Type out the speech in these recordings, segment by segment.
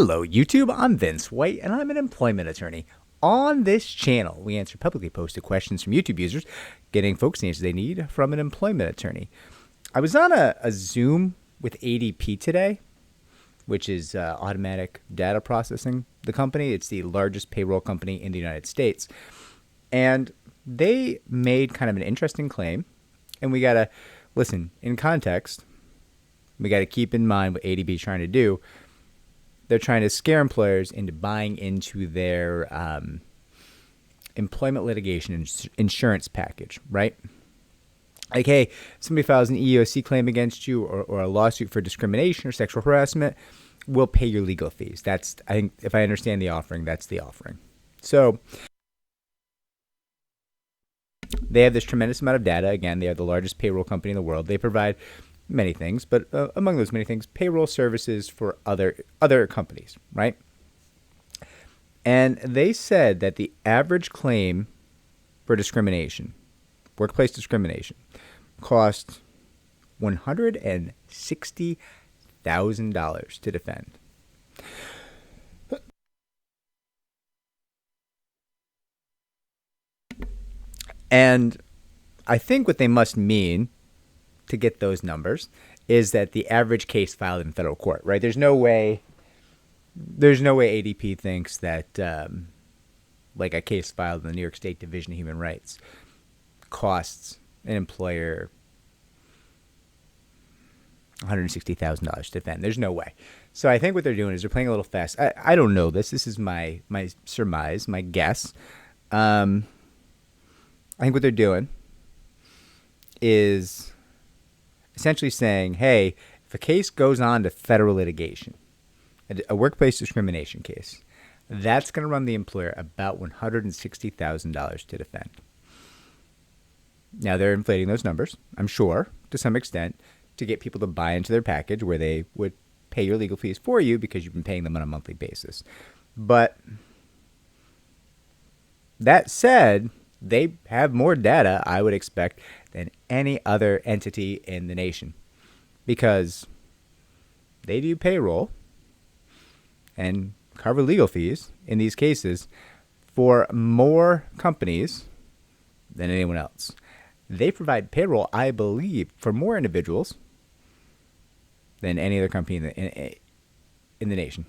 Hello, YouTube. I'm Vince White, and I'm an employment attorney. On this channel, we answer publicly posted questions from YouTube users, getting folks the answers they need from an employment attorney. I was on a Zoom with ADP today, which is Automatic Data Processing, the company. It's the largest payroll company in the United States. And they made kind of an interesting claim, and we got to listen in context. We got to keep in mind what ADP is trying to do. They're trying to scare employers into buying into their employment litigation insurance package, right? Like, hey, somebody files an EEOC claim against you or a lawsuit for discrimination or sexual harassment, we'll pay your legal fees. That's, I think, if I understand the offering, that's the offering. So they have this tremendous amount of data. Again, they are the largest payroll company in the world. They provide many things, but among those many things, payroll services for other companies, right? And they said that the average claim for discrimination, workplace discrimination, cost $160,000 to defend. And I think what they must mean to get those numbers is that the average case filed in federal court, right? There's no way ADP thinks that like a case filed in the New York State Division of Human Rights costs an employer $160,000 to defend. There's no way. So I think what they're doing is they're playing a little fast. I don't know this. This is my surmise, my guess. I think what they're doing is essentially saying, hey, if a case goes on to federal litigation, a workplace discrimination case, that's going to run the employer about $160,000 to defend. Now, they're inflating those numbers, I'm sure, to some extent, to get people to buy into their package where they would pay your legal fees for you because you've been paying them on a monthly basis. But that said, they have more data, I would expect, than any other entity in the nation because they do payroll and cover legal fees in these cases for more companies than anyone else. They provide payroll, I believe, for more individuals than any other company in the nation.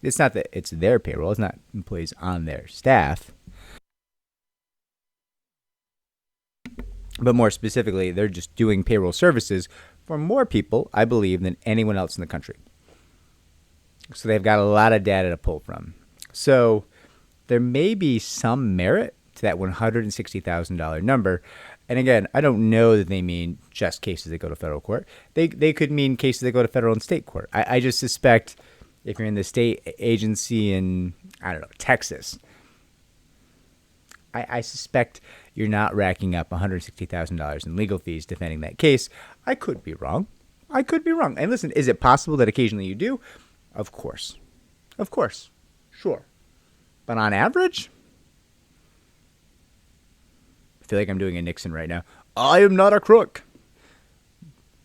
It's not that it's their payroll. It's not employees on their staff. But more specifically, they're just doing payroll services for more people, I believe, than anyone else in the country. So they've got a lot of data to pull from. So there may be some merit to that $160,000 number. And again, I don't know that they mean just cases that go to federal court. They could mean cases that go to federal and state court. I just suspect if you're in the state agency in, I don't know, Texas, I suspect you're not racking up $160,000 in legal fees defending that case. I could be wrong. And listen, is it possible that occasionally you do? Of course. Sure. But on average, I feel like I'm doing a Nixon right now. I am not a crook.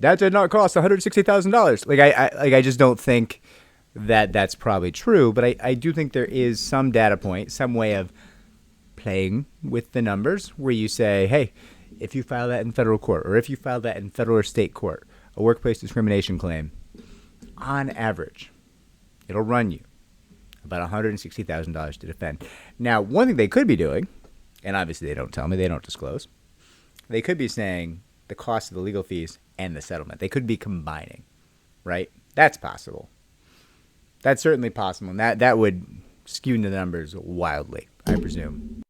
That did not cost $160,000. I just don't think that that's probably true. But I do think there is some data point, some way of playing with the numbers where you say, hey, if you file that in federal court or if you file that in federal or state court, a workplace discrimination claim, on average, it'll run you about $160,000 to defend. Now, one thing they could be doing, and obviously they don't tell me, they don't disclose, they could be saying the cost of the legal fees and the settlement. They could be combining, right? That's possible. That's certainly possible, and that would skew the numbers wildly, I presume.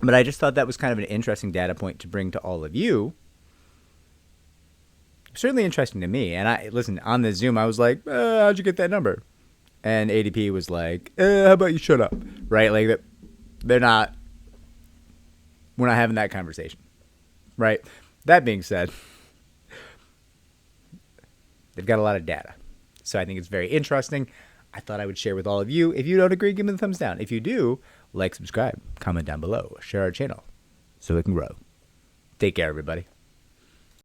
But I just thought that was kind of an interesting data point to bring to all of you. Certainly interesting to me. And listen, on the Zoom, I was like, how'd you get that number? And ADP was like, how about you shut up? Right? Like, we're not having that conversation. Right? That being said, they've got a lot of data. So I think it's very interesting. I thought I would share with all of you. If you don't agree, give me the thumbs down. If you do, like, subscribe, comment down below, share our channel so it can grow. Take care, everybody.